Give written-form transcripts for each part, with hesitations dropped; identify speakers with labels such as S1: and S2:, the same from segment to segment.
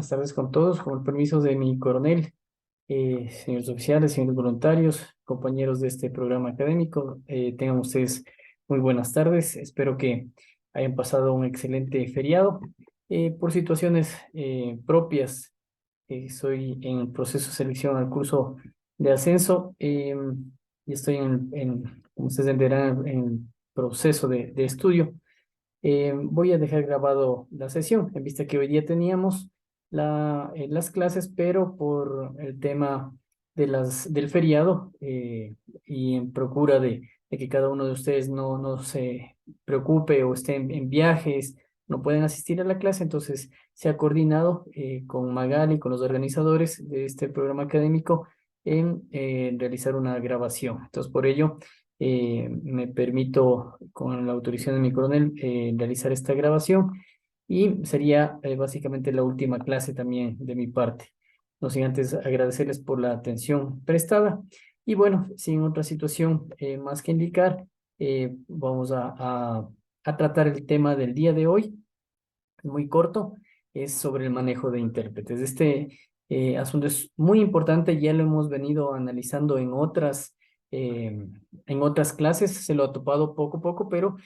S1: buenas tardes con todos. Con el permiso de mi coronel, señores oficiales, señores voluntarios, compañeros de este programa académico, tengan ustedes muy buenas tardes. Espero que hayan pasado un excelente feriado. Por situaciones propias, soy en el proceso de selección al curso de ascenso y estoy como ustedes entenderán, en proceso de estudio. Voy a dejar grabado la sesión, en vista que hoy día teníamos las clases, pero por el tema del feriado y en procura de que cada uno de ustedes no se preocupe o esté en viajes, no pueden asistir a la clase, entonces se ha coordinado con Magali, con los organizadores de este programa académico, en realizar una grabación. Entonces, por ello me permito, con la autorización de mi coronel, realizar esta grabación y sería básicamente la última clase también de mi parte. No sin antes agradecerles por la atención prestada y bueno, sin otra situación más que indicar, vamos a tratar el tema del día de hoy, muy corto, es sobre el manejo de intérpretes. Este asunto es muy importante, ya lo hemos venido analizando en otras clases, se lo ha topado poco a poco, pero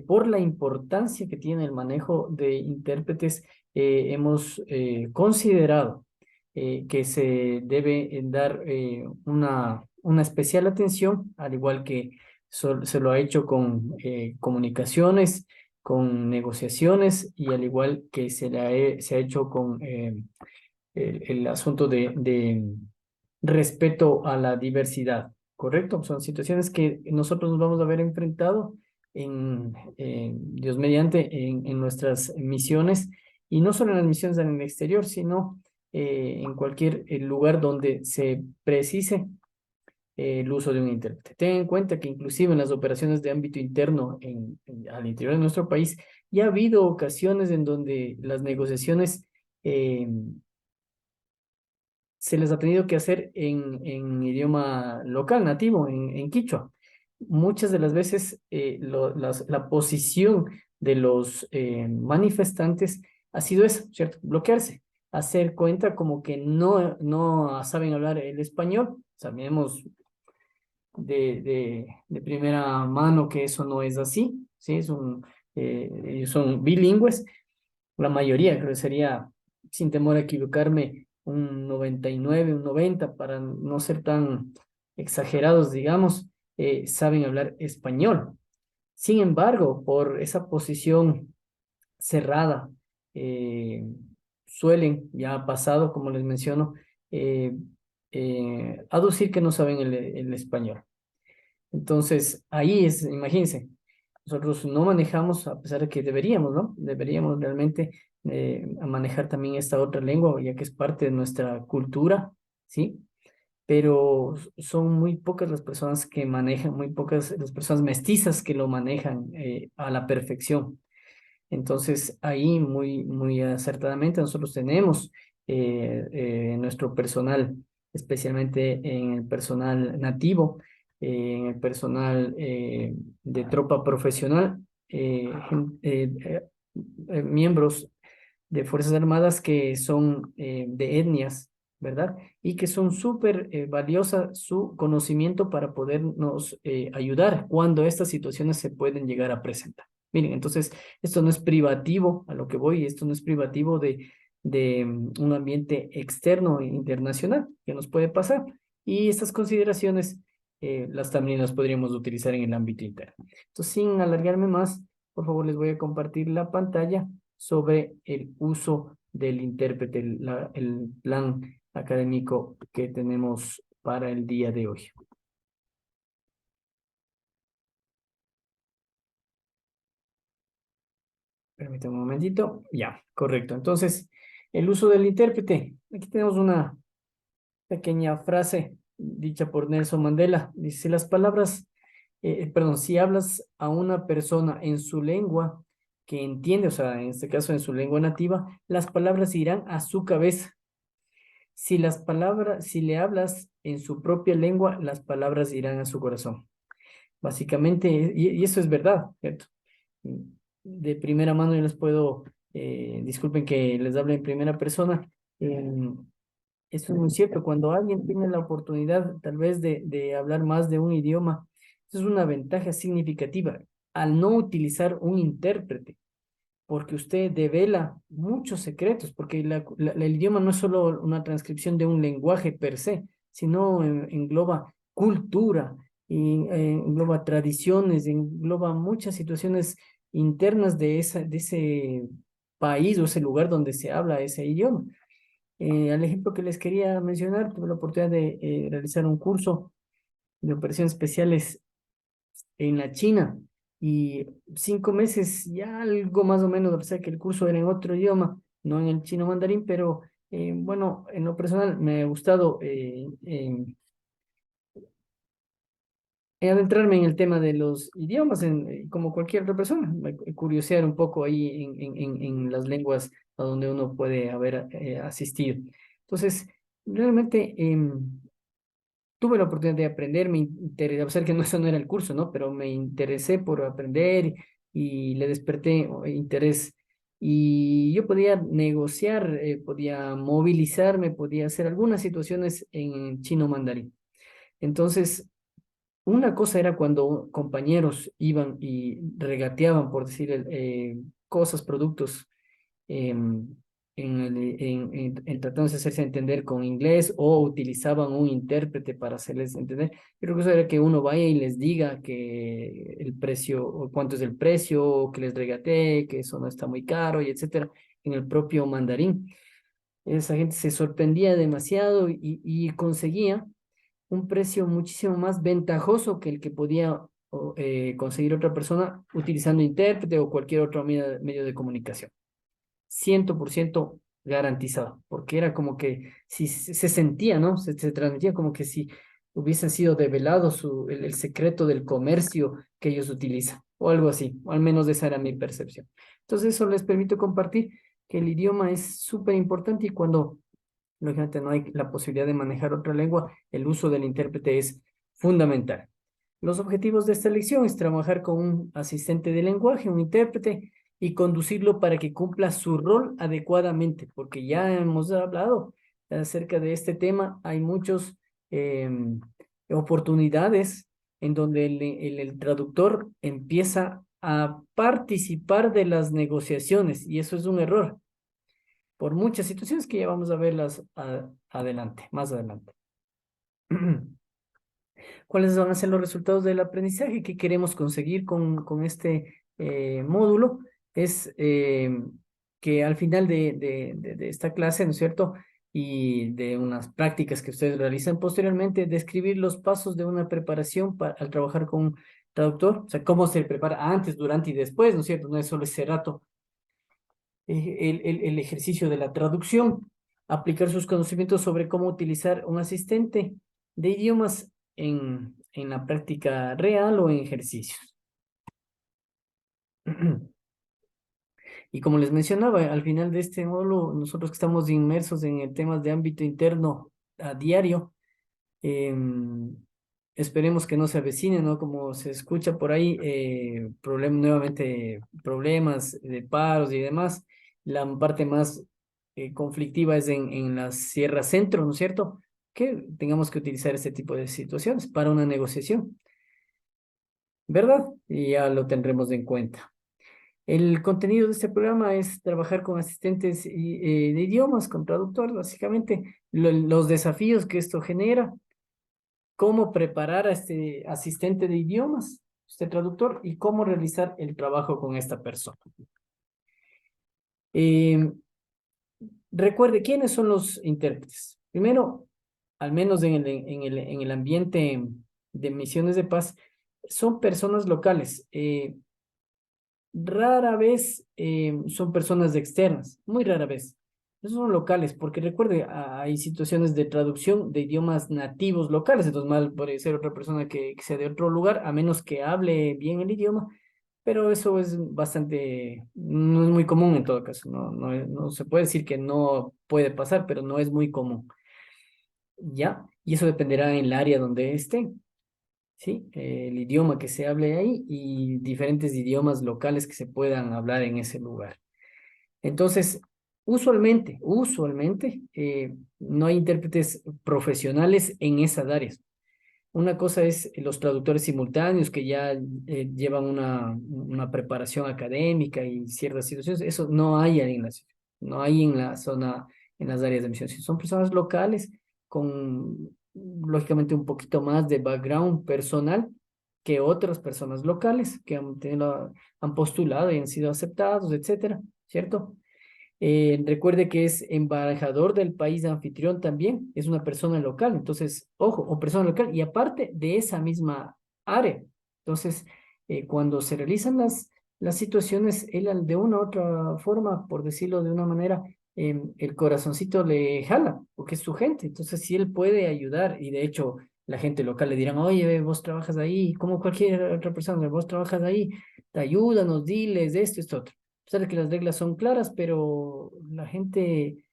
S1: por la importancia que tiene el manejo de intérpretes, hemos considerado que se debe dar una especial atención, al igual que se lo ha hecho con comunicaciones, con negociaciones y al igual que se ha hecho con el asunto de respeto a la diversidad, ¿correcto? Son situaciones que nosotros nos vamos a ver enfrentado Dios mediante, en nuestras misiones y no solo en las misiones en el exterior, sino en cualquier lugar donde se precise el uso de un intérprete. Ten en cuenta que inclusive en las operaciones de ámbito interno al interior de nuestro país, ya ha habido ocasiones en donde las negociaciones eh, se les ha tenido que hacer en idioma local, nativo, en quichua. Muchas de las veces la posición de los manifestantes ha sido eso, ¿cierto? Bloquearse, hacer cuenta como que no saben hablar el español. Sabemos de primera mano que eso no es así, ¿sí? Ellos son bilingües, la mayoría, creo que sería, sin temor a equivocarme, un 99, un 90, para no ser tan exagerados, digamos, saben hablar español. Sin embargo, por esa posición cerrada, eh, suelen, ya ha pasado, como les menciono, eh, aducir que no saben el español. Entonces, ahí es, imagínense, nosotros no manejamos, a pesar de que deberíamos, ¿no? Deberíamos realmente manejar también esta otra lengua, ya que es parte de nuestra cultura, ¿sí? Pero son muy pocas las personas que manejan, muy pocas las personas mestizas que lo manejan a la perfección. Entonces, ahí muy acertadamente nosotros tenemos nuestro personal, especialmente en el personal nativo, en el personal de tropa profesional, miembros de Fuerzas Armadas que son de etnias, ¿verdad? Y que son súper valiosa su conocimiento para podernos ayudar cuando estas situaciones se pueden llegar a presentar. Miren, entonces, esto no es privativo, a lo que voy, esto no es privativo de un ambiente externo e internacional que nos puede pasar. Y estas consideraciones también las podríamos utilizar en el ámbito interno. Entonces, sin alargarme más, por favor, les voy a compartir la pantalla sobre el uso del intérprete, el plan académico que tenemos para el día de hoy. Permítame un momentito. Ya, correcto. Entonces, el uso del intérprete. Aquí tenemos una pequeña frase dicha por Nelson Mandela. Dice, las palabras, perdón, si hablas a una persona en su lengua que entiende, o sea, en este caso en su lengua nativa, las palabras irán a su cabeza. Si le hablas en su propia lengua, las palabras irán a su corazón. Básicamente, y eso es verdad, ¿cierto? De primera mano yo les puedo, disculpen que les hable en primera persona, Em, Eso es muy cierto. Cuando alguien tiene la oportunidad tal vez de hablar más de un idioma, eso es una ventaja significativa al no utilizar un intérprete, porque usted devela muchos secretos, porque el idioma no es solo una transcripción de un lenguaje per se, sino engloba cultura, y, engloba tradiciones, engloba muchas situaciones internas de ese país o ese lugar donde se habla ese idioma. Al ejemplo que les quería mencionar, tuve la oportunidad de realizar un curso de operaciones especiales en la China y 5 meses, ya algo más o menos, a pesar que el curso era en otro idioma, no en el chino mandarín, pero bueno, en lo personal me ha gustado en adentrarme en el tema de los idiomas, como cualquier otra persona, curiosear un poco ahí en las lenguas a donde uno puede haber asistido. Entonces, realmente tuve la oportunidad de aprender, me interesé, a pesar que no, eso no era el curso, ¿no? Pero me interesé por aprender y le desperté interés. Y yo podía negociar, podía movilizarme, podía hacer algunas situaciones en chino mandarín. Entonces, una cosa era cuando compañeros iban y regateaban, por decir, cosas, productos en tratándose de hacerse entender con inglés o utilizaban un intérprete para hacerles entender. Yo creo que eso era que uno vaya y les diga que el precio, o cuánto es el precio, o que les regatee, que eso no está muy caro, y etcétera, en el propio mandarín. Esa gente se sorprendía demasiado y conseguía un precio muchísimo más ventajoso que el que podía conseguir otra persona utilizando intérprete o cualquier otro medio de comunicación. 100% garantizado, porque era como que si se sentía, ¿no? Se transmitía como que si hubiesen sido develado el secreto del comercio que ellos utilizan, o algo así, o al menos esa era mi percepción. Entonces eso les permito compartir que el idioma es súper importante y cuando lógicamente no hay la posibilidad de manejar otra lengua, el uso del intérprete es fundamental. Los objetivos de esta lección es trabajar con un asistente de lenguaje, un intérprete, y conducirlo para que cumpla su rol adecuadamente, porque ya hemos hablado acerca de este tema. Hay muchas oportunidades en donde el traductor empieza a participar de las negociaciones y eso es un error por muchas situaciones que ya vamos a verlas adelante, más adelante. ¿Cuáles van a ser los resultados del aprendizaje que queremos conseguir con este módulo? Es que al final de esta clase, ¿no es cierto? Y de unas prácticas que ustedes realizan posteriormente, describir los pasos de una preparación al trabajar con un traductor, o sea, cómo se prepara antes, durante y después, ¿no es cierto? No es solo ese rato el ejercicio de la traducción, aplicar sus conocimientos sobre cómo utilizar un asistente de idiomas en la práctica real o en ejercicios. Y como les mencionaba, al final de este módulo, nosotros que estamos inmersos en el temas de ámbito interno a diario, em, esperemos que no se avecine, ¿no? Como se escucha por ahí, nuevamente problemas de paros y demás. La parte más conflictiva es en la Sierra Centro, ¿no es cierto? Que tengamos que utilizar este tipo de situaciones para una negociación, ¿verdad? Y ya lo tendremos en cuenta. El contenido de este programa es trabajar con asistentes de idiomas, con traductores, básicamente, los desafíos que esto genera, cómo preparar a este asistente de idiomas, este traductor, y cómo realizar el trabajo con esta persona. Eh, Recuerde, ¿quiénes son los intérpretes? Primero, al menos en el ambiente de misiones de paz, son personas locales. Rara vez son personas externas, muy rara vez. No son locales, porque recuerde, hay situaciones de traducción de idiomas nativos locales, entonces mal puede ser otra persona que sea de otro lugar, a menos que hable bien el idioma, pero eso es bastante, no es muy común en todo caso, no se puede decir que no puede pasar, pero no es muy común, ¿ya? Y eso dependerá en el área donde esté. ¿Sí? El idioma que se hable ahí y diferentes idiomas locales que se puedan hablar en ese lugar. Entonces, usualmente, no hay intérpretes profesionales en esas áreas. Una cosa es los traductores simultáneos que ya llevan una preparación académica y ciertas situaciones. Eso no hay ahí no hay en la zona, en las áreas de emisión. Si son personas locales con, lógicamente, un poquito más de background personal que otras personas locales que han postulado y han sido aceptados, etcétera, ¿cierto? Recuerde que es embajador del país anfitrión también, es una persona local, entonces, ojo, o persona local, y aparte de esa misma área. Entonces, cuando se realizan las situaciones, él de una u otra forma, por decirlo de una manera, el corazoncito le jala, porque es su gente. Entonces, si él puede ayudar, y de hecho la gente local le dirán, oye, vos trabajas ahí, como cualquier otra persona, vos trabajas ahí, te ayúdanos, diles esto, otro pesar de que las reglas son claras, pero la gente,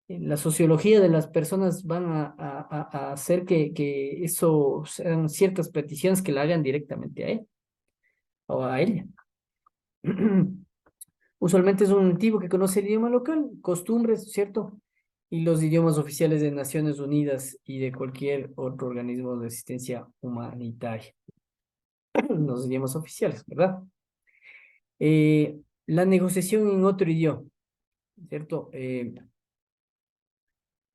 S1: la sociología de las personas van a hacer que eso sean ciertas peticiones que la hagan directamente a él o a ella. Usualmente es un nativo que conoce el idioma local, costumbres, ¿cierto? Y los idiomas oficiales de Naciones Unidas y de cualquier otro organismo de asistencia humanitaria. Los idiomas oficiales, ¿verdad? La negociación en otro idioma, ¿cierto?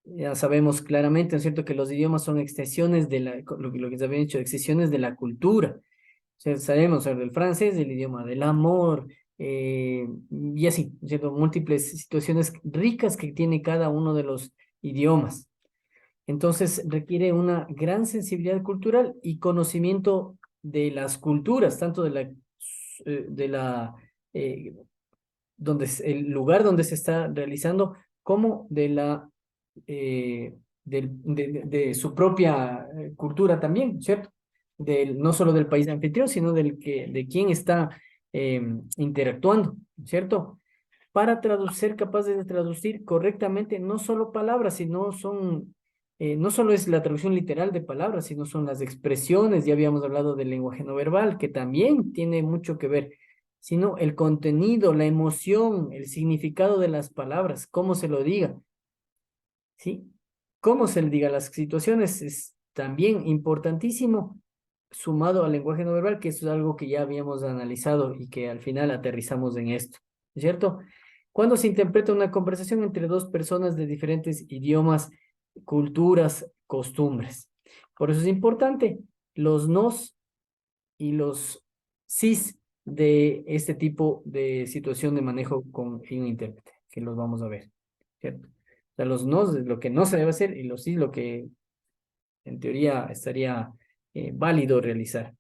S1: Ya sabemos claramente, ¿no es cierto?, que los idiomas son extensiones de lo que se había dicho, extensiones de la cultura. O sea, sabemos el francés, el idioma del amor, y así, ¿no es cierto?, múltiples situaciones ricas que tiene cada uno de los idiomas. Entonces, requiere una gran sensibilidad cultural y conocimiento de las culturas, tanto de la eh, el lugar donde se está realizando, como de de su propia cultura también, ¿cierto? No solo del país anfitrión, sino de quien está interactuando, ¿cierto? Para ser capaces de traducir correctamente no solo palabras, no solo es la traducción literal de palabras, sino son las expresiones, ya habíamos hablado del lenguaje no verbal, que también tiene mucho que ver, sino el contenido, la emoción, el significado de las palabras, cómo se lo diga, ¿sí? Cómo se le diga las situaciones es también importantísimo, sumado al lenguaje no verbal, que eso es algo que ya habíamos analizado y que al final aterrizamos en esto, ¿cierto? Cuando se interpreta una conversación entre dos personas de diferentes idiomas, culturas, costumbres. Por eso es importante los nos y los sís de este tipo de situación de manejo con un intérprete, que los vamos a ver, ¿cierto? O sea, los nos es lo que no se debe hacer y los sís lo que en teoría estaría válido realizar.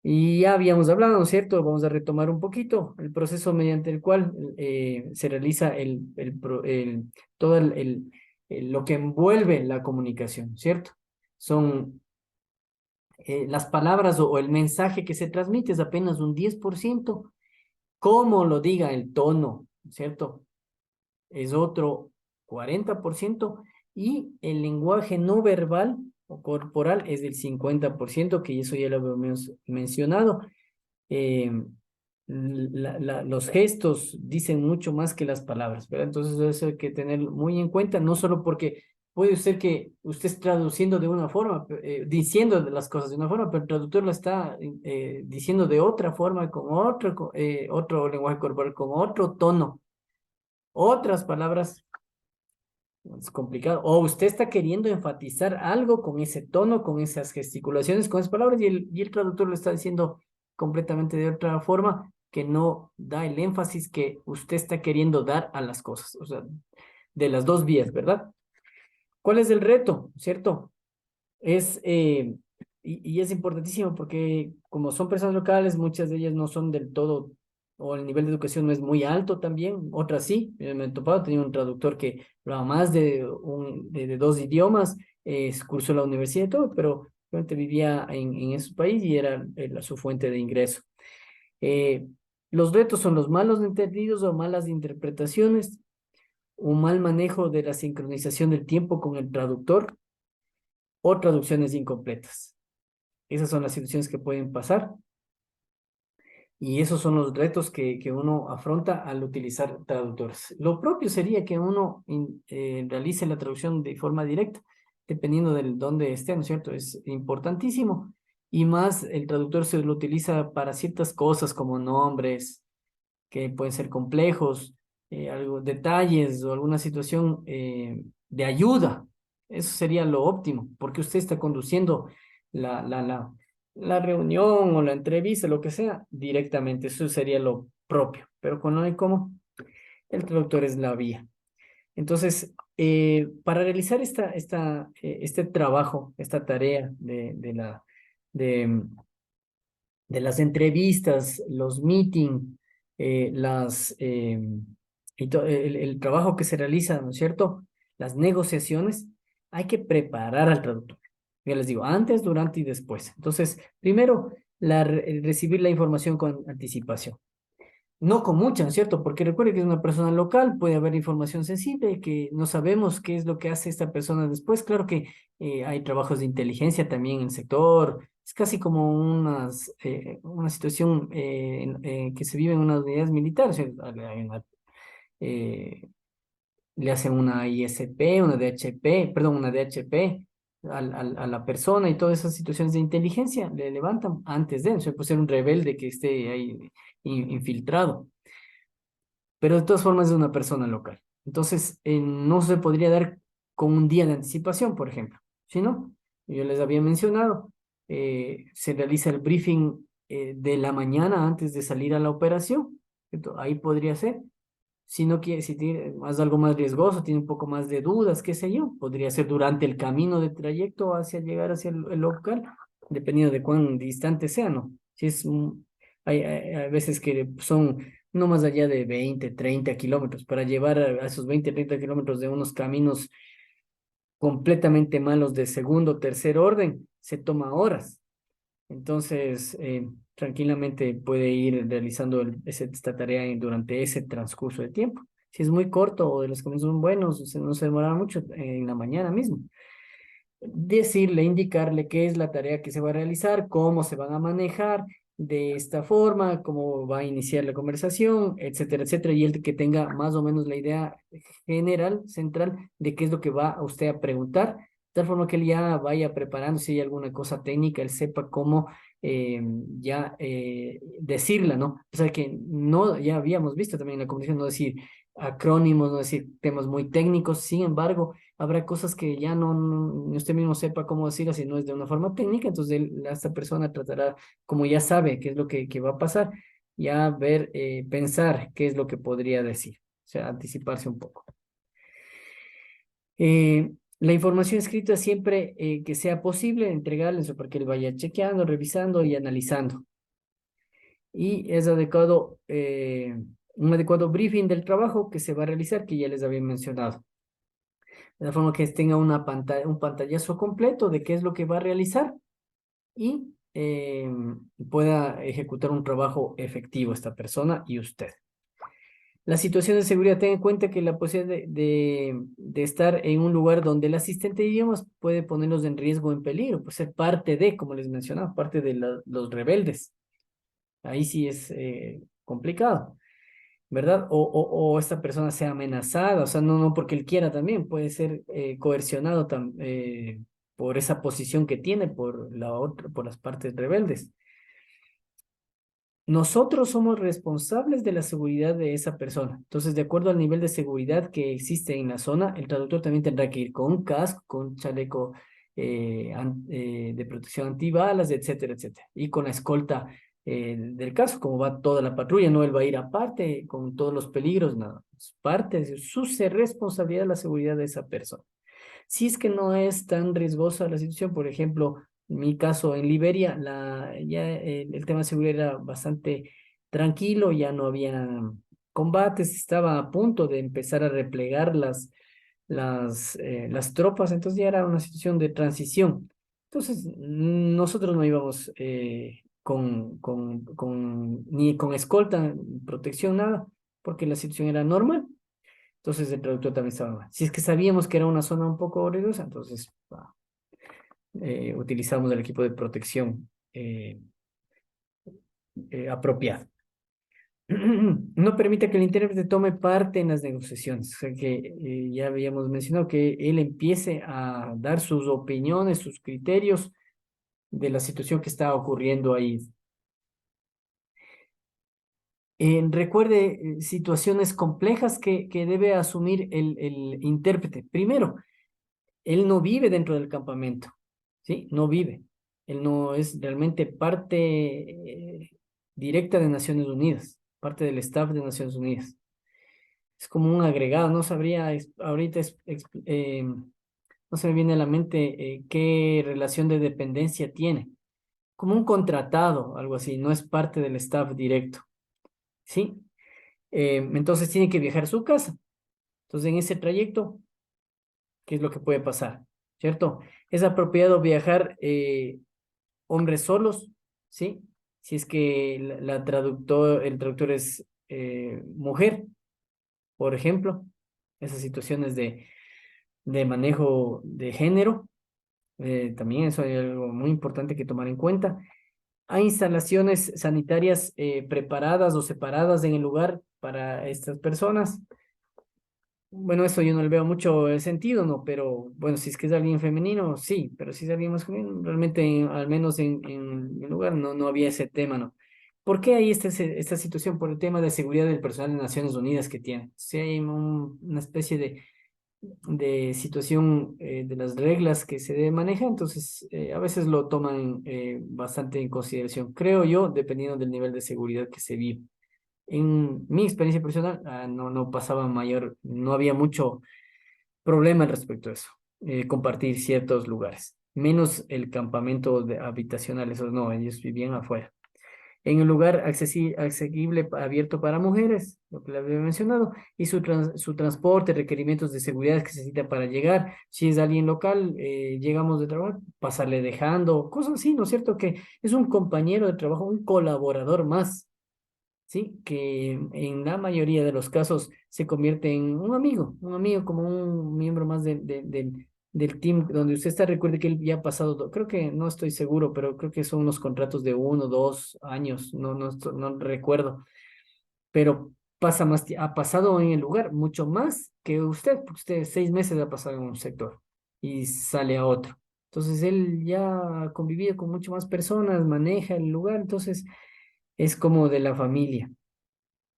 S1: Y ya habíamos hablado, ¿no es cierto? Vamos a retomar un poquito el proceso mediante el cual se realiza todo lo que envuelve la comunicación, ¿cierto? Son las palabras o el mensaje que se transmite es apenas un 10%. Cómo lo diga el tono, ¿cierto? Es otro 40% y el lenguaje no verbal o corporal es del 50%, que eso ya lo habíamos mencionado. Eh, los gestos dicen mucho más que las palabras, ¿verdad? Entonces eso hay que tener muy en cuenta, no solo porque puede ser que usted esté traduciendo de una forma, diciendo las cosas de una forma, pero el traductor lo está diciendo de otra forma, con otro lenguaje corporal, con otro tono, otras palabras. Es complicado. O usted está queriendo enfatizar algo con ese tono, con esas gesticulaciones, con esas palabras, y el traductor lo está diciendo completamente de otra forma, que no da el énfasis que usted está queriendo dar a las cosas. O sea, de las dos vías, ¿verdad? ¿Cuál es el reto? ¿Cierto? Es, y es importantísimo porque como son personas locales, muchas de ellas no son del todo, o el nivel de educación no es muy alto también, otras sí. Me he topado, tenía un traductor que hablaba más de dos idiomas, cursó la universidad y todo, pero realmente vivía en ese país y era su fuente de ingreso. Eh, los retos son los malos entendidos o malas interpretaciones, un mal manejo de la sincronización del tiempo con el traductor o traducciones incompletas. Esas son las situaciones que pueden pasar. Y esos son los retos que uno afronta al utilizar traductores. Lo propio sería que uno realice la traducción de forma directa, dependiendo del dónde esté, ¿no es cierto? Es importantísimo. Y más, el traductor se lo utiliza para ciertas cosas como nombres que pueden ser complejos, detalles o alguna situación de ayuda. Eso sería lo óptimo, porque usted está conduciendo la, la, la, la reunión o la entrevista, lo que sea, directamente. Eso sería lo propio. Pero cuando no hay cómo, el traductor es la vía. Entonces, para realizar este trabajo, esta tarea de, de las entrevistas, los meetings, el trabajo que se realiza, ¿no es cierto? Las negociaciones, hay que preparar al traductor. Ya les digo, antes, durante y después. Entonces, primero, recibir la información con anticipación. No con mucha, ¿no es cierto? Porque recuerde que es una persona local, puede haber información sensible, que no sabemos qué es lo que hace esta persona después. Claro que hay trabajos de inteligencia también en el sector. Es casi como una situación que se vive en unas unidades militares. Eh, Le hacen una ISP, una DHP, perdón, una DHP a la persona y todas esas situaciones de inteligencia le levantan antes de, o sea, puede ser un rebelde que esté ahí infiltrado, pero de todas formas es una persona local. Entonces, no se podría dar con un día de anticipación, por ejemplo. Si no, yo les había mencionado, se realiza el briefing de la mañana antes de salir a la operación. Ahí podría ser. Si no quiere, si tiene más algo más riesgoso, tiene un poco más de dudas, qué sé yo, podría ser durante el camino de trayecto hacia llegar hacia el local, dependiendo de cuán distante sea, ¿no? Si es hay veces que son no más allá de 20 30 kilómetros, para llevar a esos 20 30 kilómetros de unos caminos completamente malos de segundo, tercer orden, se toma horas. Entonces, tranquilamente puede ir realizando esta tarea durante ese transcurso de tiempo. Si es muy corto o de los caminos son buenos, no se demora mucho en la mañana mismo. Decirle, indicarle qué es la tarea que se va a realizar, cómo se van a manejar de esta forma, cómo va a iniciar la conversación, etcétera, etcétera, y el que tenga más o menos la idea general, central, de qué es lo que va a usted a preguntar, de tal forma que él ya vaya preparando si hay alguna cosa técnica, él sepa cómo decirla, ¿no? O sea que no, ya habíamos visto también en la conversación, no decir acrónimos, no decir temas muy técnicos, sin embargo, habrá cosas que ya ni usted mismo sepa cómo decirlas si no es de una forma técnica, entonces esta persona tratará, como ya sabe qué es lo que va a pasar, ya ver, pensar qué es lo que podría decir, o sea, anticiparse un poco. La información escrita siempre que sea posible entregarle eso para que él vaya chequeando, revisando y analizando. Y es adecuado, un adecuado briefing del trabajo que se va a realizar, que ya les había mencionado. De forma que tenga un pantallazo completo de qué es lo que va a realizar y pueda ejecutar un trabajo efectivo esta persona y usted. La situación de seguridad, ten en cuenta que la posibilidad de estar en un lugar donde el asistente de idiomas puede ponerlos en riesgo, en peligro, puede ser parte de, como les mencionaba, parte de los rebeldes. Ahí sí es complicado. ¿Verdad? O esta persona sea amenazada, o sea, no porque él quiera también, puede ser coercionado por esa posición que tiene por las partes rebeldes. Nosotros somos responsables de la seguridad de esa persona. Entonces, de acuerdo al nivel de seguridad que existe en la zona, el traductor también tendrá que ir con un casco, con un chaleco de protección antibalas, etcétera, etcétera. Y con la escolta del caso, como va toda la patrulla, no él va a ir aparte con todos los peligros, nada. Es parte de responsabilidad la seguridad de esa persona. Si es que no es tan riesgosa la situación, por ejemplo, en mi caso en Liberia, el tema de seguridad era bastante tranquilo, ya no había combates, estaba a punto de empezar a replegar las tropas, entonces ya era una situación de transición. Entonces, nosotros no íbamos ni con escolta, protección, nada, porque la situación era normal. Entonces el traductor también estaba mal. Si es que sabíamos que era una zona un poco riesgosa, entonces utilizamos el equipo de protección apropiado. no permite que el intérprete tome parte en las negociaciones. O sea que ya habíamos mencionado que él empiece a dar sus opiniones, sus criterios de la situación que está ocurriendo ahí. Recuerde situaciones complejas que debe asumir el intérprete. Primero, él no vive dentro del campamento, ¿sí? No vive. Él no es realmente parte directa de Naciones Unidas, parte del staff de Naciones Unidas. Es como un agregado, no sabría ahorita, no se me viene a la mente qué relación de dependencia tiene. Como un contratado, algo así, no es parte del staff directo, ¿sí? Entonces tiene que viajar a su casa. Entonces en ese trayecto, ¿qué es lo que puede pasar? ¿Cierto? Es apropiado viajar hombres solos, ¿sí? Si es que el traductor es mujer, por ejemplo, esas situaciones de manejo de género, también eso es algo muy importante que tomar en cuenta. Hay instalaciones sanitarias preparadas o separadas en el lugar para estas personas. Bueno, eso yo no le veo mucho el sentido, ¿no? Pero bueno, si es que es alguien femenino, sí, pero si es alguien masculino, realmente, al menos en mi lugar, no había ese tema, ¿no? ¿Por qué hay esta situación? Por el tema de seguridad del personal de Naciones Unidas que tiene. Si hay una especie de situación de las reglas que se debe manejar, entonces a veces lo toman bastante en consideración, creo yo, dependiendo del nivel de seguridad que se vive. En mi experiencia personal, no pasaba mayor, no había mucho problema al respecto de eso, compartir ciertos lugares, menos el campamento habitacional, eso no, ellos vivían afuera. En un lugar accesible, abierto para mujeres, lo que le había mencionado, y su transporte, requerimientos de seguridad que se necesita para llegar. Si es alguien local, llegamos de trabajo, pasarle dejando, cosas así, ¿no es cierto? Que es un compañero de trabajo, un colaborador más, ¿sí? Que en la mayoría de los casos se convierte en un amigo como un miembro más del team donde usted está. Recuerde que él ya ha pasado, creo que no estoy seguro, pero creo que son unos contratos de 1 o 2 años, no recuerdo, pero ha pasado en el lugar mucho más que usted, porque usted 6 meses ha pasado en un sector y sale a otro. Entonces él ya ha convivido con mucho más personas, maneja el lugar, entonces es como de la familia.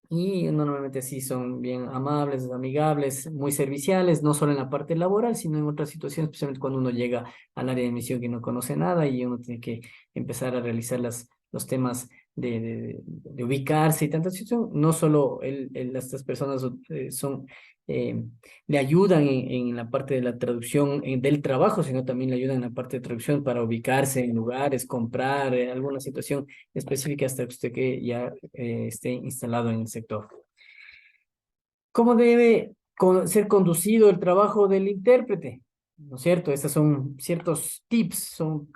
S1: Y normalmente sí son bien amables, amigables, muy serviciales, no solo en la parte laboral, sino en otras situaciones, especialmente cuando uno llega al área de misión que no conoce nada y uno tiene que empezar a realizar los temas de ubicarse y tanta situación. No solo estas personas son, eh, le ayudan en la parte de la traducción del trabajo, sino también le ayudan en la parte de traducción para ubicarse en lugares, comprar alguna situación específica hasta que usted que ya esté instalado en el sector. ¿Cómo debe ser conducido el trabajo del intérprete? ¿No es cierto? Estos son ciertos tips, son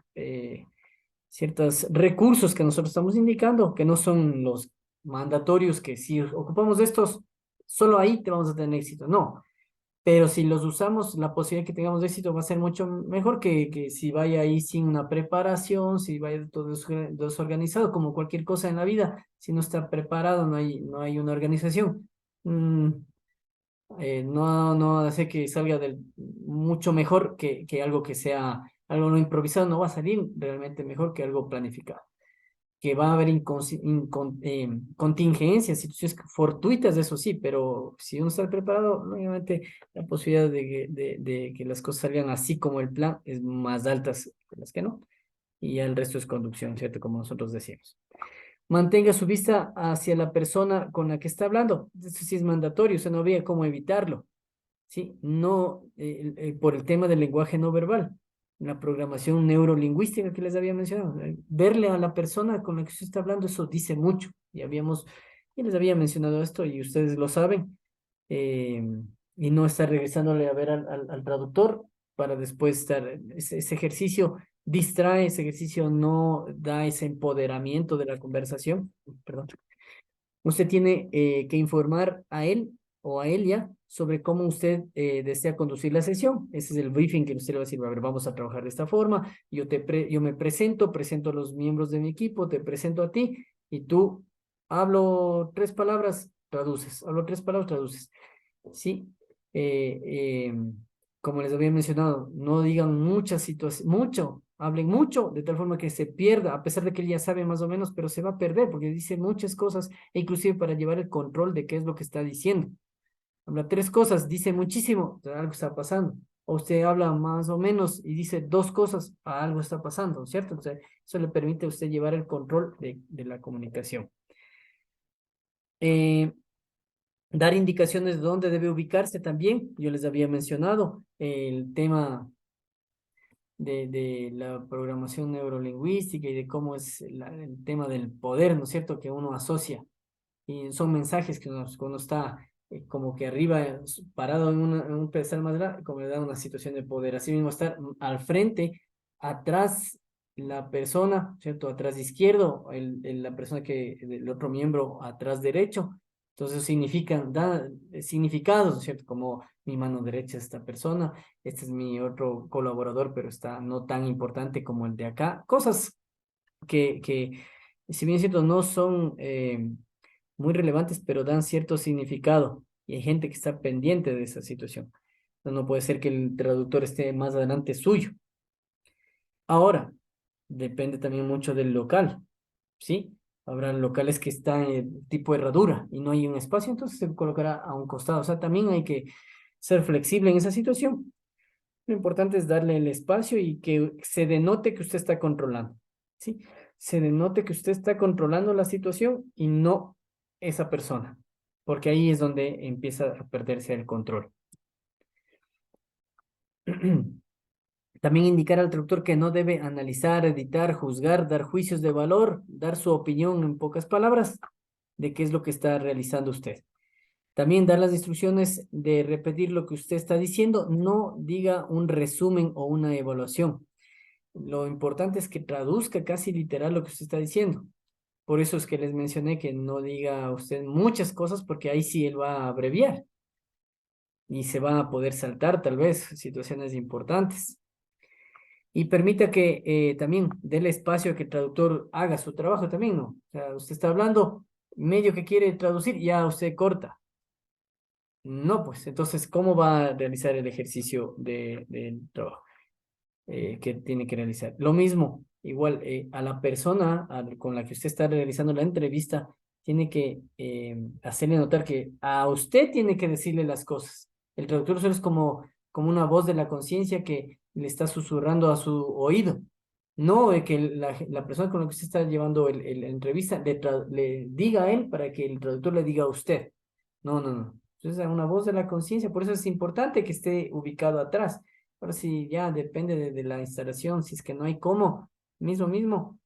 S1: ciertos recursos que nosotros estamos indicando, que no son los mandatorios, que si ocupamos estos, solo ahí te vamos a tener éxito. No, pero si los usamos, la posibilidad de que tengamos éxito va a ser mucho mejor que si vaya ahí sin una preparación, si vaya todo desorganizado, como cualquier cosa en la vida. Si no está preparado, no hay una organización. Mm, no hace que salga mucho mejor que algo que sea algo no improvisado, no va a salir realmente mejor que algo planificado. Que va a haber contingencias, situaciones fortuitas, eso sí, pero si uno está preparado, obviamente la posibilidad de que las cosas salgan así como el plan es más altas que las que no. Y ya el resto es conducción, ¿cierto? Como nosotros decíamos. Mantenga su vista hacia la persona con la que está hablando. Eso sí es mandatorio, usted no habría cómo evitarlo. ¿Sí? No, por el tema del lenguaje no verbal, la programación neurolingüística que les había mencionado. Verle a la persona con la que usted está hablando, eso dice mucho. Y les había mencionado esto y ustedes lo saben. eh, y no estar regresándole a ver al traductor para después estar, ese ejercicio distrae, ese ejercicio no da ese empoderamiento de la conversación. Perdón. Usted tiene que informar a él o a ella sobre cómo usted desea conducir la sesión. Ese es el briefing que usted le va a decir, a ver, vamos a trabajar de esta forma. Yo me presento a los miembros de mi equipo, te presento a ti y tú hablo tres palabras, traduces. Hablo tres palabras, traduces. Sí. Eh, eh, Como les había mencionado, no digan muchas situaciones, mucho, hablen mucho, de tal forma que se pierda, a pesar de que él ya sabe más o menos, pero se va a perder porque dice muchas cosas, e inclusive para llevar el control de qué es lo que está diciendo. Habla tres cosas, dice muchísimo, o sea, algo está pasando. O usted habla más o menos y dice dos cosas, algo está pasando, ¿cierto? O sea, eso le permite a usted llevar el control de la comunicación. Eh, Dar indicaciones de dónde debe ubicarse también. Yo les había mencionado el tema de la programación neurolingüística y de cómo es el tema del poder, ¿no es cierto?, que uno asocia. Y son mensajes que uno está como que arriba, parado en un pedestal más grande, como le da una situación de poder. Así mismo estar al frente, atrás la persona, ¿cierto? Atrás izquierdo, la persona el otro miembro atrás derecho. Entonces significan, da significados, ¿no es cierto? Como mi mano derecha es esta persona, este es mi otro colaborador, pero está no tan importante como el de acá. Cosas que si bien es cierto, no son muy relevantes, pero dan cierto significado. Y hay gente que está pendiente de esa situación. No puede ser que el traductor esté más adelante suyo. Ahora, depende también mucho del local, ¿sí? Habrá locales que están en tipo herradura y no hay un espacio, entonces se colocará a un costado. O sea, también hay que ser flexible en esa situación. Lo importante es darle el espacio y que se denote que usted está controlando, ¿sí? Se denote que usted está controlando la situación y no esa persona, porque ahí es donde empieza a perderse el control. También indicar al traductor que no debe analizar, editar, juzgar, dar juicios de valor, dar su opinión en pocas palabras de qué es lo que está realizando usted. También dar las instrucciones de repetir lo que usted está diciendo, no diga un resumen o una evaluación. Lo importante es que traduzca casi literal lo que usted está diciendo. Por eso es que les mencioné que no diga usted muchas cosas porque ahí sí él va a abreviar y se va a poder saltar tal vez situaciones importantes. Y permita que también déle espacio a que el traductor haga su trabajo también, ¿no? O sea, usted está hablando, medio que quiere traducir, ya usted corta. No, pues entonces, ¿cómo va a realizar el ejercicio del trabajo que tiene que realizar? Lo mismo, igual, a la persona con la que usted está realizando la entrevista, tiene que hacerle notar que a usted tiene que decirle las cosas. El traductor solo es como una voz de la conciencia que le está susurrando a su oído. No que la persona con la que usted está llevando la entrevista le diga a él para que el traductor le diga a usted. No, no, no. Entonces, una voz de la conciencia, por eso es importante que esté ubicado atrás. Ahora sí, ya depende de la instalación, si es que no hay cómo, mismo,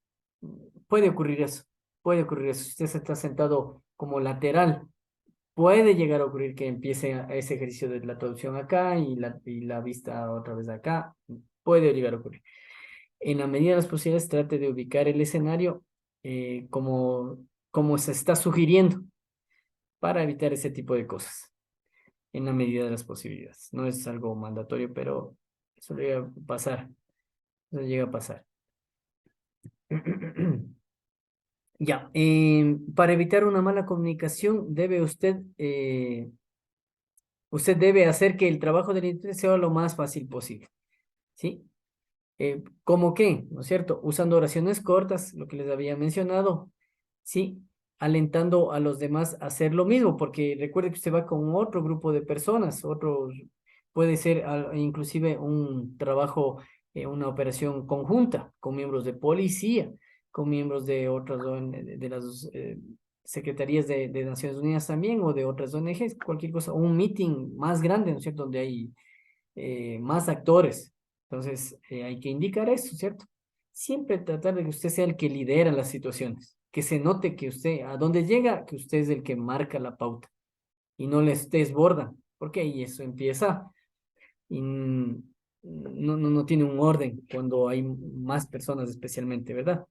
S1: puede ocurrir eso, puede ocurrir eso. Si usted se está sentado como lateral, puede llegar a ocurrir que empiece ese ejercicio de la traducción acá y la vista otra vez acá, puede llegar a ocurrir. En la medida de las posibilidades, trate de ubicar el escenario como se está sugiriendo para evitar ese tipo de cosas en la medida de las posibilidades. No es algo mandatorio, pero eso llega a pasar. Eso llega a pasar. Ya, para evitar una mala comunicación, usted debe hacer que el trabajo del intérprete sea lo más fácil posible, ¿sí? ¿Cómo qué? ¿No es cierto? Usando oraciones cortas, lo que les había mencionado, ¿sí? Alentando a los demás a hacer lo mismo, porque recuerde que usted va con otro grupo de personas, puede ser inclusive un trabajo, una operación conjunta con miembros de policía, con miembros de otras de las secretarías de Naciones Unidas también o de otras ONGs, cualquier cosa, un meeting más grande, ¿no es cierto? Donde hay más actores. Entonces, hay que indicar eso, ¿cierto? Siempre tratar de que usted sea el que lidera las situaciones, que se note que usted, a dónde llega, que usted es el que marca la pauta y no les desbordan, porque ahí eso empieza y no tiene un orden cuando hay más personas especialmente, ¿verdad?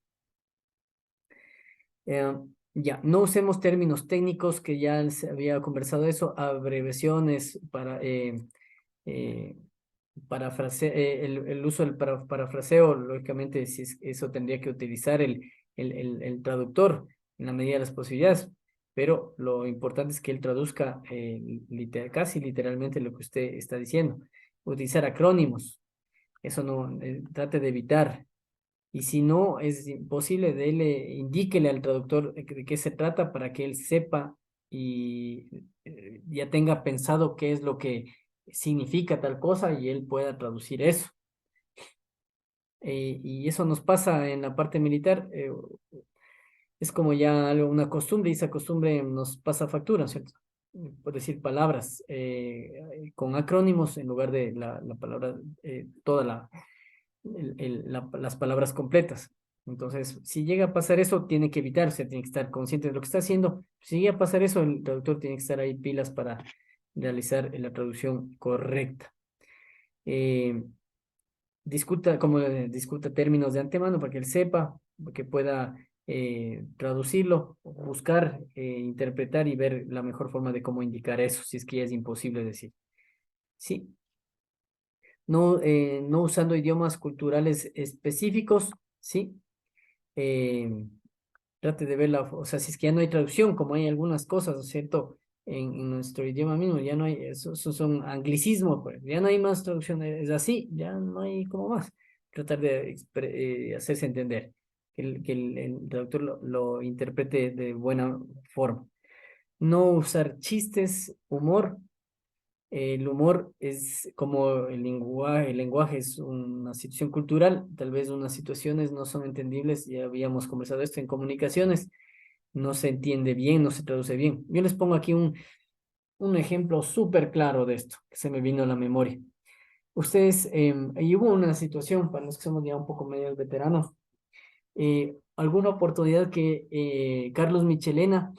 S1: Eh, ya, no usemos términos técnicos que ya se había conversado eso, abreviaciones eh, el uso del parafraseo, lógicamente, si eso tendría que utilizar el traductor. en la medida de las posibilidades, pero lo importante es que él traduzca casi literalmente lo que usted está diciendo. Utilizar acrónimos, eso no, trate de evitar. Y si no es imposible, indíquele al traductor de qué se trata para que él sepa y ya tenga pensado qué es lo que significa tal cosa y él pueda traducir eso. Y eso nos pasa en la parte militar. Es como ya una costumbre y esa costumbre nos pasa factura, ¿cierto? Por decir palabras con acrónimos en lugar de la palabra, toda las palabras completas. Entonces, si llega a pasar eso, tiene que evitarse, tiene que estar consciente de lo que está haciendo. Si llega a pasar eso, el traductor tiene que estar ahí pilas para realizar la traducción correcta. Eh, discuta términos de antemano para que él sepa, para que pueda traducirlo, buscar, interpretar y ver la mejor forma de cómo indicar eso, si es que ya es imposible decir. Sí, no usando idiomas culturales específicos, sí. Eh, Trate de verla, o sea, si es que ya no hay traducción, como hay algunas cosas, ¿no es cierto? En nuestro idioma mismo, ya no hay, eso son anglicismos, pues, ya no hay más traducción, es así, ya no hay como más. Tratar de hacerse entender, el traductor lo interprete de buena forma. No usar chistes, humor. El humor es como el lenguaje es una situación cultural, tal vez unas situaciones no son entendibles, ya habíamos conversado esto en comunicaciones, no se entiende bien, no se traduce bien. Yo les pongo aquí un ejemplo súper claro de esto, que se me vino a la memoria. Ustedes, ahí hubo una situación, para los que somos ya un poco medio veteranos, alguna oportunidad que Carlos Michelena,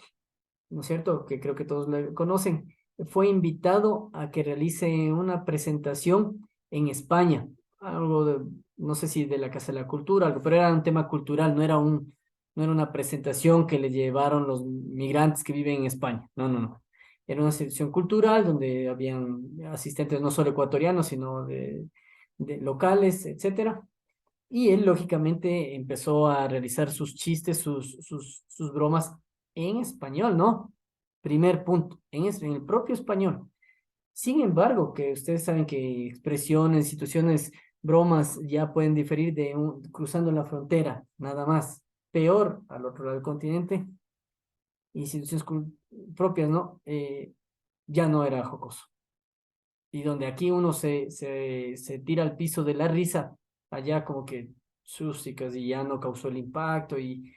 S1: ¿no es cierto? Que creo que todos le conocen, fue invitado a que realice una presentación en España, algo de, no sé si de la Casa de la Cultura, algo, pero era un tema cultural, no era una presentación que le llevaron los migrantes que viven en España, no, no, no. Era una sección cultural donde habían asistentes no solo ecuatorianos, sino de locales, etcétera. Y él, lógicamente, empezó a realizar sus chistes, sus bromas en español, ¿no? Primer punto, en el propio español. Sin embargo, que ustedes saben que expresiones, situaciones, bromas ya pueden diferir cruzando la frontera, nada más. Peor al otro lado del continente, y situaciones propias, ¿no? Ya no era jocoso. Y donde aquí uno se tira al piso de la risa, allá como que chúsicas y ya no causó el impacto y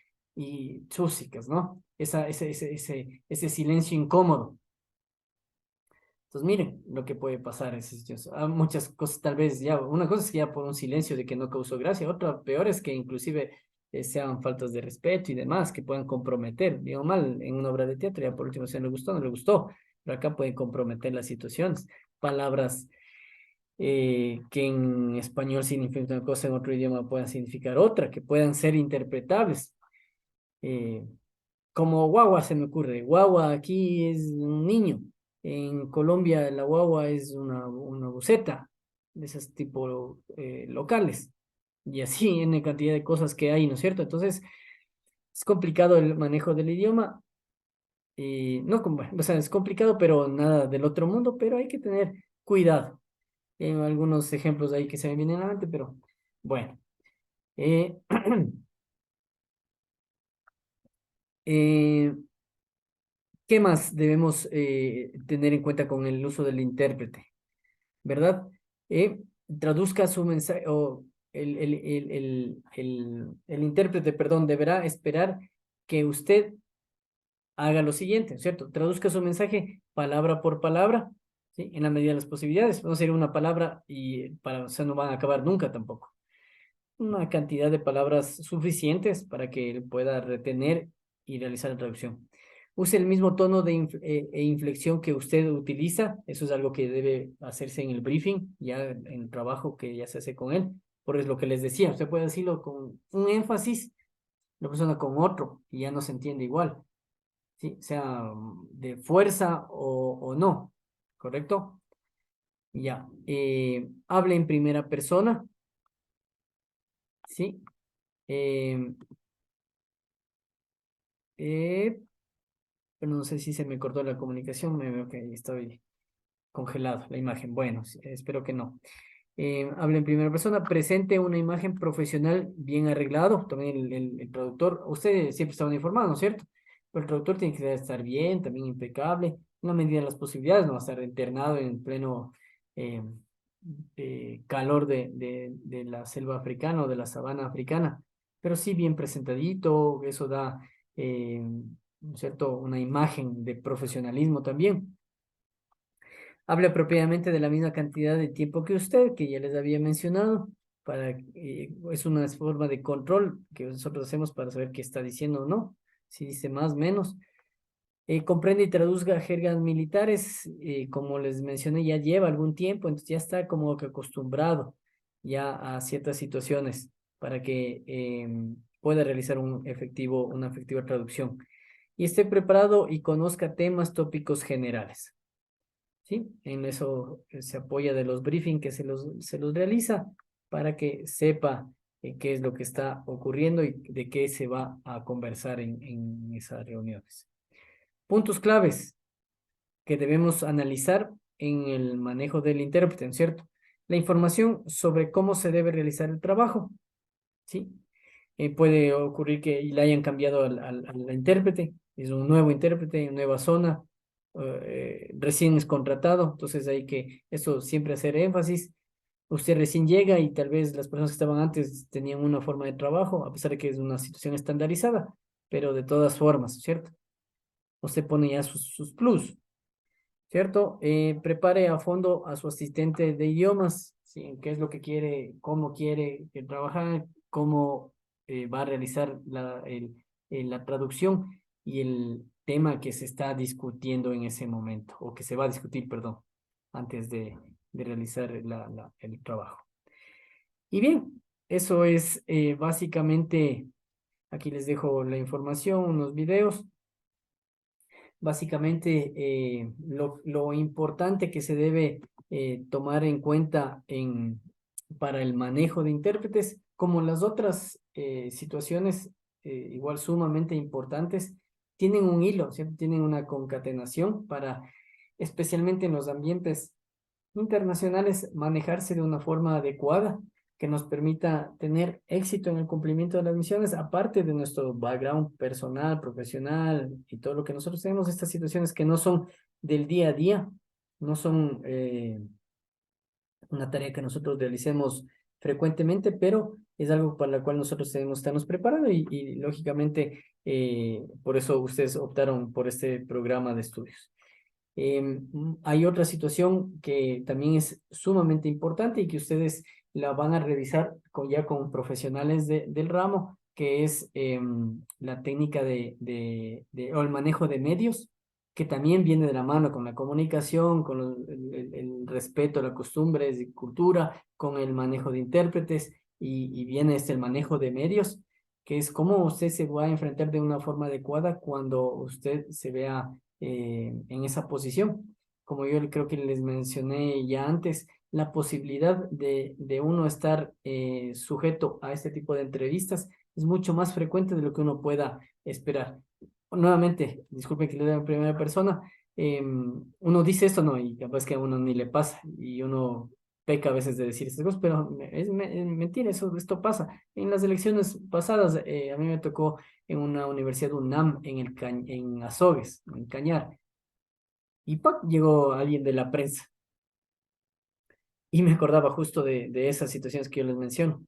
S1: chúsicas, ¿no? Ese silencio incómodo. Entonces, miren lo que puede pasar en esas situaciones. Muchas cosas, tal vez ya, una cosa es que ya por un silencio de que no causó gracia, otra peor es que inclusive sean faltas de respeto y demás, que puedan comprometer, digo mal, en una obra de teatro, ya por último, si no le gustó, no le gustó, pero acá pueden comprometer las situaciones. Palabras que en español significan una cosa, en otro idioma puedan significar otra, que puedan ser interpretables. Eh, Como guagua se me ocurre. Guagua aquí es un niño. En Colombia la guagua es una buceta, de esos tipo locales. Y así en cantidad de cosas que hay, ¿no es cierto? Entonces, es complicado el manejo del idioma. No, o sea, es complicado, pero nada del otro mundo, pero hay que tener cuidado. Algunos ejemplos ahí que se me vienen a la mente, pero bueno. Eh, eh, ¿Qué más debemos tener en cuenta con el uso del intérprete? ¿Verdad? Traduzca su mensaje, o el intérprete, perdón, deberá esperar que usted haga lo siguiente, ¿cierto? Traduzca su mensaje palabra por palabra, ¿sí? En la medida de las posibilidades. No sería una palabra y o sea, no van a acabar nunca tampoco. Una cantidad de palabras suficientes para que él pueda retener y realizar la traducción. Use el mismo tono e inflexión que usted utiliza. Eso es algo que debe hacerse en el briefing, ya en el trabajo que ya se hace con él. Por eso lo que les decía, usted puede decirlo con un énfasis, la persona con otro, y ya no se entiende igual, ¿sí? Sea de fuerza o no, ¿correcto? Ya. Hable en primera persona, ¿sí? Eh, pero no sé si se me cortó la comunicación, me veo que estoy congelado la imagen. Bueno, espero que no. Habla en primera persona, presente una imagen profesional bien arreglado, también el traductor, usted siempre está informado, ¿no es cierto? Pero el traductor tiene que estar bien, también impecable, en la medida de las posibilidades, no va a estar internado en pleno eh, calor de la selva africana o de la sabana africana, pero sí bien presentadito, eso da, ¿no es cierto?, una imagen de profesionalismo también. Hable apropiadamente de la misma cantidad de tiempo que usted, que ya les había mencionado, es una forma de control que nosotros hacemos para saber qué está diciendo o no, si dice más, menos. Comprende y traduzca jergas militares, como les mencioné, ya lleva algún tiempo, entonces ya está como que acostumbrado ya a ciertas situaciones para que pueda realizar una efectiva traducción. Y esté preparado y conozca temas tópicos generales. ¿Sí? En eso se apoya de los briefings que se los realiza para que sepa qué es lo que está ocurriendo y de qué se va a conversar en esas reuniones. Puntos claves que debemos analizar en el manejo del intérprete, ¿no es cierto? La información sobre cómo se debe realizar el trabajo, ¿sí? Puede ocurrir que le hayan cambiado al intérprete, es un nuevo intérprete, nueva zona, recién es contratado, entonces hay que, eso siempre hacer énfasis. Usted recién llega y tal vez las personas que estaban antes tenían una forma de trabajo, a pesar de que es una situación estandarizada, pero de todas formas, ¿cierto? Usted pone ya sus plus, ¿cierto? Prepare a fondo a su asistente de idiomas, ¿sí? ¿Qué es lo que quiere, cómo quiere que trabajar, cómo va a realizar la traducción y el tema que se está discutiendo en ese momento, o que se va a discutir, perdón, antes de realizar el trabajo. Y bien, eso es básicamente, aquí les dejo la información, unos videos. Básicamente, lo importante que se debe tomar en cuenta para el manejo de intérpretes, como las otras situaciones igual sumamente importantes, tienen un hilo, ¿cierto? Tienen una concatenación para, especialmente en los ambientes internacionales, manejarse de una forma adecuada que nos permita tener éxito en el cumplimiento de las misiones, aparte de nuestro background personal, profesional y todo lo que nosotros tenemos, estas situaciones que no son del día a día, no son una tarea que nosotros realicemos frecuentemente, pero es algo para la cual nosotros debemos estarnos preparados y lógicamente por eso ustedes optaron por este programa de estudios. Hay otra situación que también es sumamente importante y que ustedes la van a revisar ya con profesionales del ramo, que es la técnica o el manejo de medios, que también viene de la mano con la comunicación, con el respeto a las costumbres y cultura, con el manejo de intérpretes y viene el manejo de medios, que es cómo usted se va a enfrentar de una forma adecuada cuando usted se vea en esa posición. Como yo creo que les mencioné ya antes, la posibilidad de uno estar sujeto a este tipo de entrevistas es mucho más frecuente de lo que uno pueda esperar. Nuevamente, disculpe que le dé en primera persona, uno dice esto, no, y capaz que a uno ni le pasa, y uno peca a veces de decir estas cosas, pero es mentira, esto pasa. En las elecciones pasadas, a mí me tocó en una universidad UNAM en Azogues, en Cañar, y ¡pac! Llegó alguien de la prensa, y me acordaba justo de esas situaciones que yo les menciono.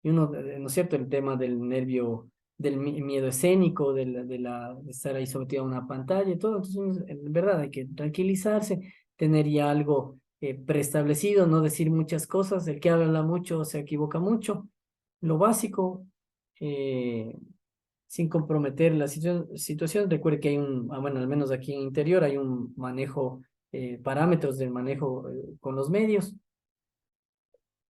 S1: Y uno, ¿no es cierto? El tema del nervio, del miedo escénico, de estar ahí sometido a una pantalla y todo. Entonces, en verdad, hay que tranquilizarse, tener ya algo preestablecido, no decir muchas cosas. El que habla mucho se equivoca mucho. Lo básico, eh, sin comprometer la situación. Recuerde que hay bueno, al menos aquí en interior hay un manejo, parámetros del manejo con los medios.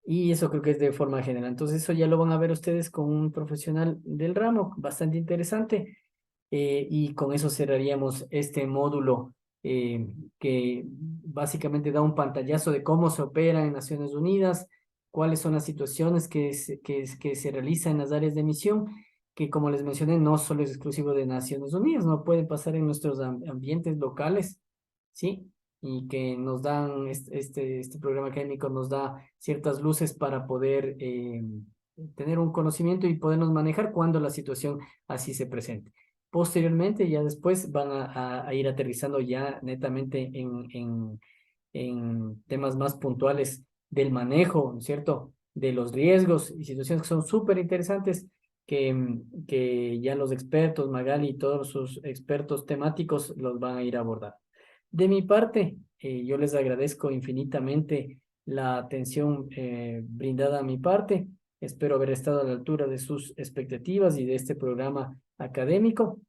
S1: Y eso creo que es de forma general. Entonces eso ya lo van a ver ustedes con un profesional del ramo, bastante interesante. Y con eso cerraríamos este módulo que básicamente da un pantallazo de cómo se opera en Naciones Unidas, cuáles son las situaciones que se realizan en las áreas de misión que como les mencioné, no solo es exclusivo de Naciones Unidas, no puede pasar en nuestros ambientes locales, ¿sí? Y que nos dan, este programa académico nos da ciertas luces para poder tener un conocimiento y podernos manejar cuando la situación así se presente. Posteriormente, ya después van a ir aterrizando ya netamente en temas más puntuales del manejo, ¿no es cierto?, de los riesgos y situaciones que son súper interesantes que ya los expertos, Magali y todos sus expertos temáticos los van a ir a abordar. De mi parte, yo les agradezco infinitamente la atención brindada a mi parte. Espero haber estado a la altura de sus expectativas y de este programa académico.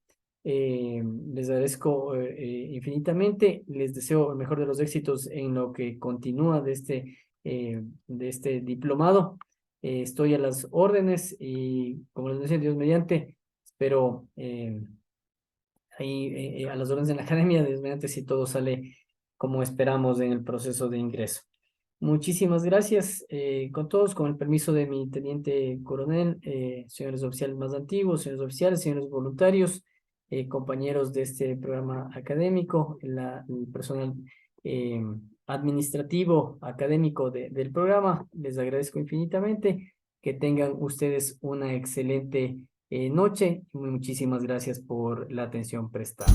S1: Les agradezco infinitamente. Les deseo el mejor de los éxitos en lo que continúa de este diplomado. Estoy a las órdenes y, como les decía, Dios mediante, espero ahí a las órdenes de la academia, Dios mediante, si todo sale como esperamos en el proceso de ingreso. Muchísimas gracias con todos, con el permiso de mi teniente coronel, señores oficiales más antiguos, señores oficiales, señores voluntarios, compañeros de este programa académico, el personal eh, administrativo académico del programa, les agradezco infinitamente. Que tengan ustedes una excelente noche y muchísimas gracias por la atención prestada.